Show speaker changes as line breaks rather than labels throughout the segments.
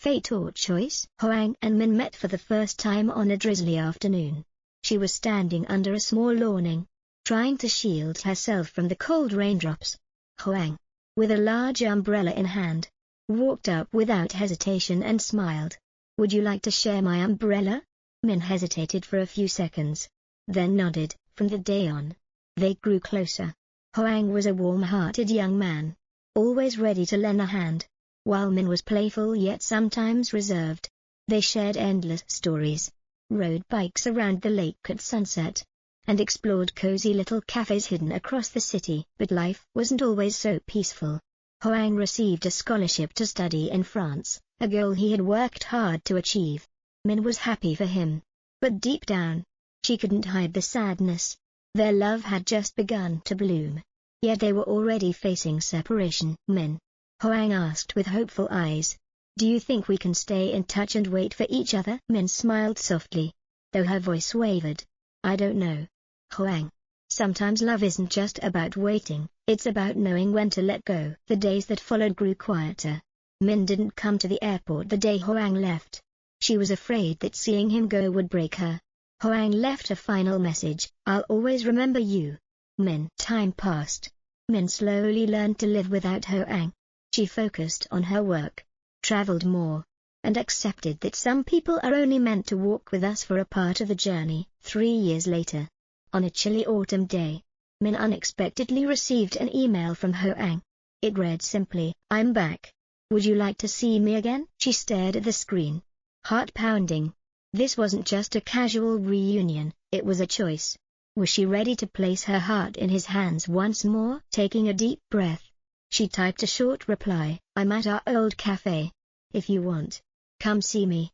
fatal choice. Hoang and Min met for the first time on a drizzly afternoon. She was standing under a small awning, trying to shield herself from the cold raindrops. Hoang, with a large umbrella in hand, walked up without hesitation and smiled. "Would you like to share my umbrella?" Min hesitated for a few seconds, then nodded. From that day on, they grew closer. Hoang was a warm-hearted young man, always ready to lend a hand, while Min was playful yet sometimes reserved. They shared endless stories, rode bikes around the lake at sunset, and explored cozy little cafes hidden across the city. But life wasn't always so peaceful. Hoang received a scholarship to study in France, a goal he had worked hard to achieve. Min was happy for him, but deep down, she couldn't hide the sadness. Their love had just begun to bloom, yet they were already facing separation. "Min," Hoang asked with hopeful eyes, "do you think we can stay in touch and wait for each other?" Min smiled softly, though her voice wavered. "I don't know, Hoang. Sometimes love isn't just about waiting, it's about knowing when to let go." The days that followed grew quieter. Min didn't come to the airport the day Hoang left. She was afraid that seeing him go would break her. Hoang left a final message: "I'll always remember you, Min." Time passed. Min slowly learned to live without Hoang. She focused on her work, traveled more, and accepted that some people are only meant to walk with us for a part of the journey. 3 years later, on a chilly autumn day, Min unexpectedly received an email from Hoang. It read simply, "I'm back. Would you like to see me again?" She stared at the screen, heart pounding. This wasn't just a casual reunion, it was a choice. Was she ready to place her heart in his hands once more? Taking a deep breath, she typed a short reply, "I'm at our old cafe. If you want, come see me."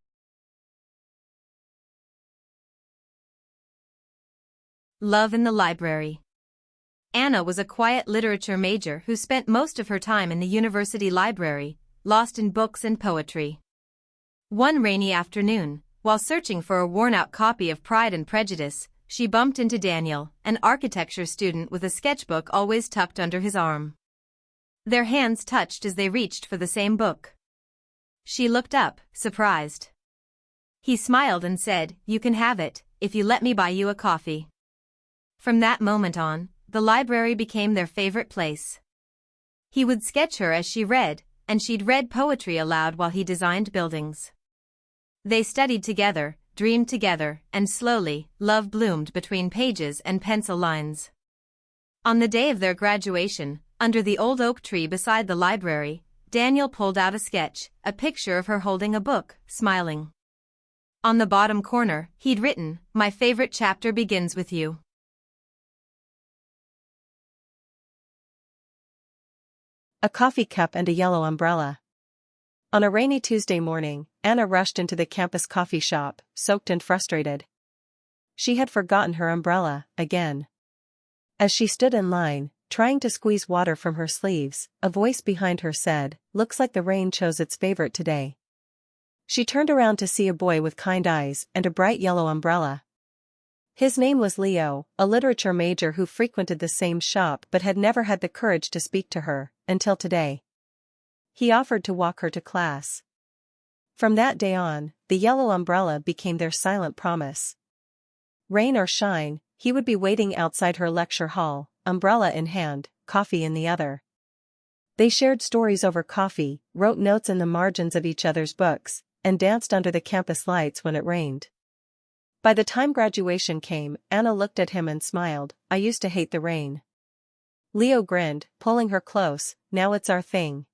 Love in the library. Anna was a quiet literature major who spent most of her time in the university library, lost in books and poetry. One rainy afternoon, while searching for a worn-out copy of Pride and Prejudice, she bumped into Daniel, an architecture student with a sketchbook always tucked under his arm. Their hands touched as they reached for the same book. She looked up, surprised. He smiled and said, "You can have it, if you let me buy you a coffee." From that moment on, the library became their favorite place. He would sketch her as she read, and she'd read poetry aloud while he designed buildings. They studied together, dreamed together, and slowly, love bloomed between pages and pencil lines. On the day of their graduation, under the old oak tree beside the library, Daniel pulled out a sketch, a picture of her holding a book, smiling. On the bottom corner, he'd written, "My favorite chapter begins with you."
A coffee cup and a yellow umbrella. On a rainy Tuesday morning, Anna rushed into the campus coffee shop, soaked and frustrated. She had forgotten her umbrella, again. As she stood in line, trying to squeeze water from her sleeves, a voice behind her said, "Looks like the rain chose its favorite today." She turned around to see a boy with kind eyes and a bright yellow umbrella. His name was Leo, a literature major who frequented the same shop but had never had the courage to speak to her, until today. He offered to walk her to class. From that day on, the yellow umbrella became their silent promise. Rain or shine, he would be waiting outside her lecture hall, umbrella in hand, coffee in the other. They shared stories over coffee, wrote notes in the margins of each other's books, and danced under the campus lights when it rained. By the time graduation came, Anna looked at him and smiled, "I used to hate the rain." Leo grinned, pulling her close, "Now it's our thing."